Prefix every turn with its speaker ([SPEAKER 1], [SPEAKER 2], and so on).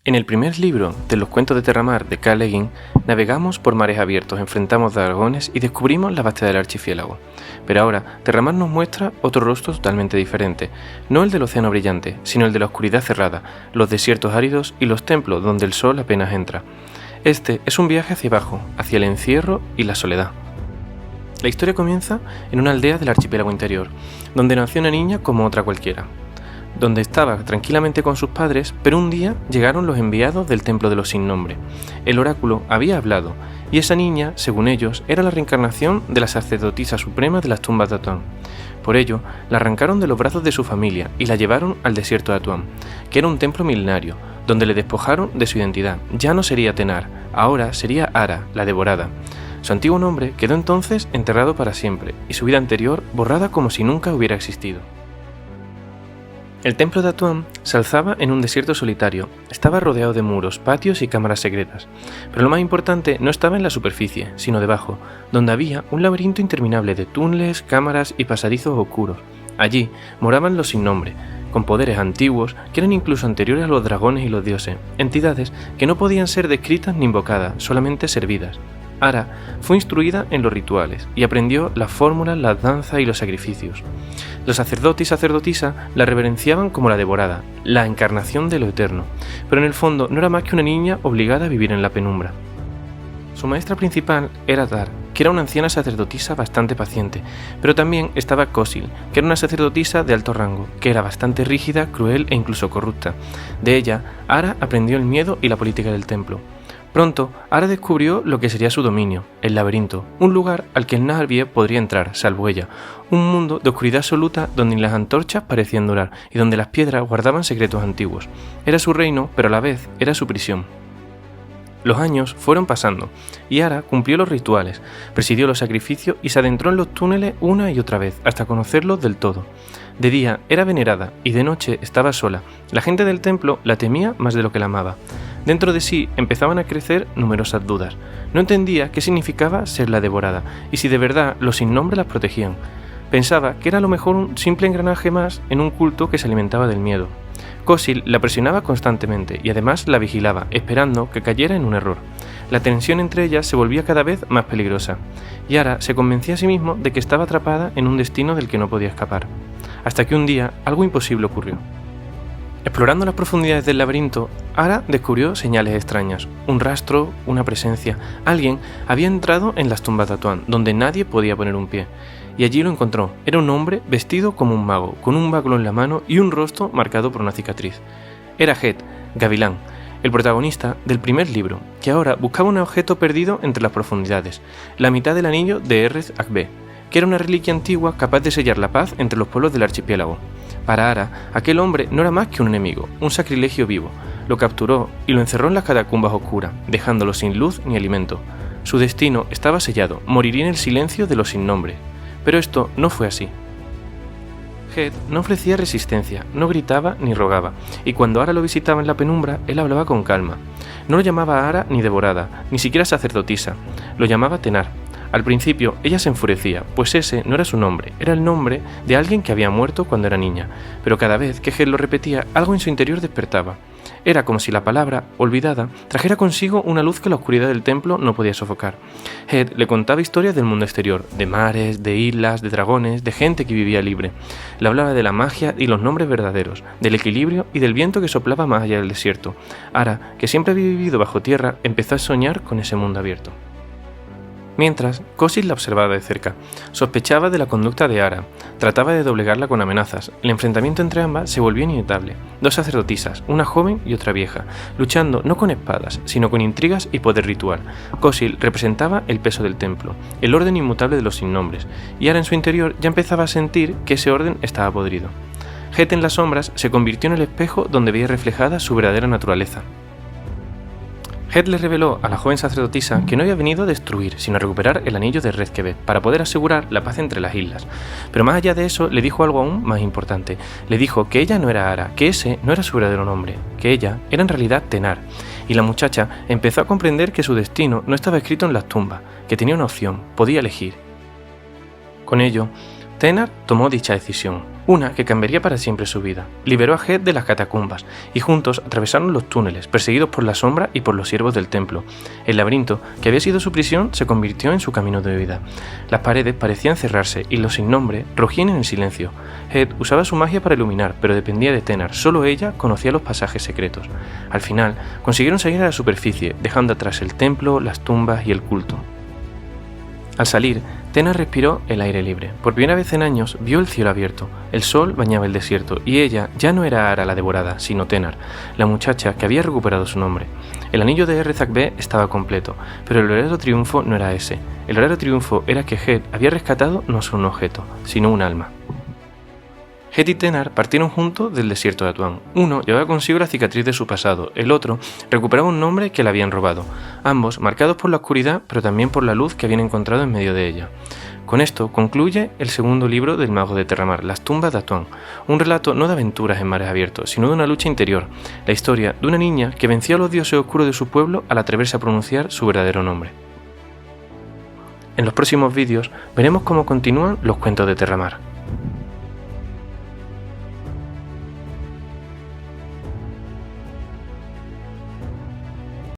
[SPEAKER 1] En el primer libro de los cuentos de Terramar de Carl Egin, navegamos por mares abiertos, enfrentamos dragones y descubrimos la vastedad del archipiélago. Pero ahora, Terramar nos muestra otro rostro totalmente diferente, no el del océano brillante, sino el de la oscuridad cerrada, los desiertos áridos y los templos donde el sol apenas entra. Este es un viaje hacia abajo, hacia el encierro y la soledad. La historia comienza en una aldea del archipiélago interior, donde nació una niña como otra cualquiera, donde estaba tranquilamente con sus padres, pero un día llegaron los enviados del templo de los sin nombre. El oráculo había hablado, y esa niña, según ellos, era la reencarnación de la sacerdotisa suprema de las tumbas de Atuán. Por ello, la arrancaron de los brazos de su familia y la llevaron al desierto de Atuán, que era un templo milenario, donde le despojaron de su identidad. Ya no sería Tenar, ahora sería Ara, la devorada. Su antiguo nombre quedó entonces enterrado para siempre, y su vida anterior borrada como si nunca hubiera existido. El templo de Atuán se alzaba en un desierto solitario, estaba rodeado de muros, patios y cámaras secretas, pero lo más importante no estaba en la superficie, sino debajo, donde había un laberinto interminable de túneles, cámaras y pasadizos oscuros. Allí moraban los sin nombre, con poderes antiguos que eran incluso anteriores a los dragones y los dioses, entidades que no podían ser descritas ni invocadas, solamente servidas. Ara fue instruida en los rituales y aprendió las fórmulas, las danzas y los sacrificios. Los sacerdotes y sacerdotisas la reverenciaban como la devorada, la encarnación de lo eterno, pero en el fondo no era más que una niña obligada a vivir en la penumbra. Su maestra principal era Dar, que era una anciana sacerdotisa bastante paciente, pero también estaba Kosil, que era una sacerdotisa de alto rango, que era bastante rígida, cruel e incluso corrupta. De ella, Ara aprendió el miedo y la política del templo. Pronto, Ara descubrió lo que sería su dominio, el laberinto, un lugar al que nadie podría entrar, salvo ella, un mundo de oscuridad absoluta donde ni las antorchas parecían durar y donde las piedras guardaban secretos antiguos. Era su reino, pero a la vez era su prisión. Los años fueron pasando, y Ara cumplió los rituales, presidió los sacrificios y se adentró en los túneles una y otra vez, hasta conocerlos del todo. De día era venerada y de noche estaba sola. La gente del templo la temía más de lo que la amaba. Dentro de sí empezaban a crecer numerosas dudas. No entendía qué significaba ser la devorada, y si de verdad los sin nombre las protegían. Pensaba que era a lo mejor un simple engranaje más en un culto que se alimentaba del miedo. Kosil la presionaba constantemente y además la vigilaba, esperando que cayera en un error. La tensión entre ellas se volvía cada vez más peligrosa, y Ara se convencía a sí mismo de que estaba atrapada en un destino del que no podía escapar. Hasta que un día algo imposible ocurrió. Explorando las profundidades del laberinto, Ara descubrió señales extrañas, un rastro, una presencia. Alguien había entrado en las tumbas de Atuán, donde nadie podía poner un pie. Y allí lo encontró. Era un hombre vestido como un mago, con un báculo en la mano y un rostro marcado por una cicatriz. Era Het, Gavilán, el protagonista del primer libro, que ahora buscaba un objeto perdido entre las profundidades, la mitad del anillo de Errez Akbe, que era una reliquia antigua capaz de sellar la paz entre los pueblos del archipiélago. Para Ara, aquel hombre no era más que un enemigo, un sacrilegio vivo. Lo capturó y lo encerró en las catacumbas oscuras, dejándolo sin luz ni alimento. Su destino estaba sellado, moriría en el silencio de los sin nombre. Pero esto no fue así. Het no ofrecía resistencia, no gritaba ni rogaba, y cuando Ara lo visitaba en la penumbra, él hablaba con calma. No lo llamaba Ara ni devorada, ni siquiera sacerdotisa, lo llamaba Tenar. Al principio ella se enfurecía, pues ese no era su nombre, era el nombre de alguien que había muerto cuando era niña, pero cada vez que Het lo repetía, algo en su interior despertaba. Era como si la palabra, olvidada, trajera consigo una luz que la oscuridad del templo no podía sofocar. Het le contaba historias del mundo exterior, de mares, de islas, de dragones, de gente que vivía libre. Le hablaba de la magia y los nombres verdaderos, del equilibrio y del viento que soplaba más allá del desierto. Ara, que siempre había vivido bajo tierra, empezó a soñar con ese mundo abierto. Mientras, Kosil la observaba de cerca. Sospechaba de la conducta de Ara. Trataba de doblegarla con amenazas. El enfrentamiento entre ambas se volvió inevitable. Dos sacerdotisas, una joven y otra vieja, luchando no con espadas, sino con intrigas y poder ritual. Kosil representaba el peso del templo, el orden inmutable de los sin nombres, y Ara en su interior ya empezaba a sentir que ese orden estaba podrido. Het en las sombras se convirtió en el espejo donde veía reflejada su verdadera naturaleza. Het le reveló a la joven sacerdotisa que no había venido a destruir, sino a recuperar el anillo de Rezkebet para poder asegurar la paz entre las islas. Pero más allá de eso, le dijo algo aún más importante. Le dijo que ella no era Ara, que ese no era su verdadero nombre, que ella era en realidad Tenar. Y la muchacha empezó a comprender que su destino no estaba escrito en las tumbas, que tenía una opción, podía elegir. Con ello, Tenar tomó dicha decisión. Una que cambiaría para siempre su vida. Liberó a Head de las catacumbas, y juntos atravesaron los túneles, perseguidos por la sombra y por los siervos del templo. El laberinto, que había sido su prisión, se convirtió en su camino de vida. Las paredes parecían cerrarse, y los sin nombre rugían en el silencio. Head usaba su magia para iluminar, pero dependía de Tenar, solo ella conocía los pasajes secretos. Al final, consiguieron salir a la superficie, dejando atrás el templo, las tumbas y el culto. Al salir, Tenar respiró el aire libre. Por primera vez en años vio el cielo abierto, el sol bañaba el desierto y ella ya no era Ara la devorada, sino Tenar, la muchacha que había recuperado su nombre. El anillo de Errezak-B estaba completo, pero el verdadero triunfo no era ese. El verdadero triunfo era que Head había rescatado no solo un objeto, sino un alma. Head y Tenar partieron juntos del desierto de Atuan. Uno llevaba consigo la cicatriz de su pasado, el otro recuperaba un nombre que le habían robado, ambos marcados por la oscuridad pero también por la luz que habían encontrado en medio de ella. Con esto concluye el segundo libro del Mago de Terramar, Las tumbas de Atuan, un relato no de aventuras en mares abiertos, sino de una lucha interior, la historia de una niña que venció a los dioses oscuros de su pueblo al atreverse a pronunciar su verdadero nombre. En los próximos vídeos veremos cómo continúan los cuentos de Terramar.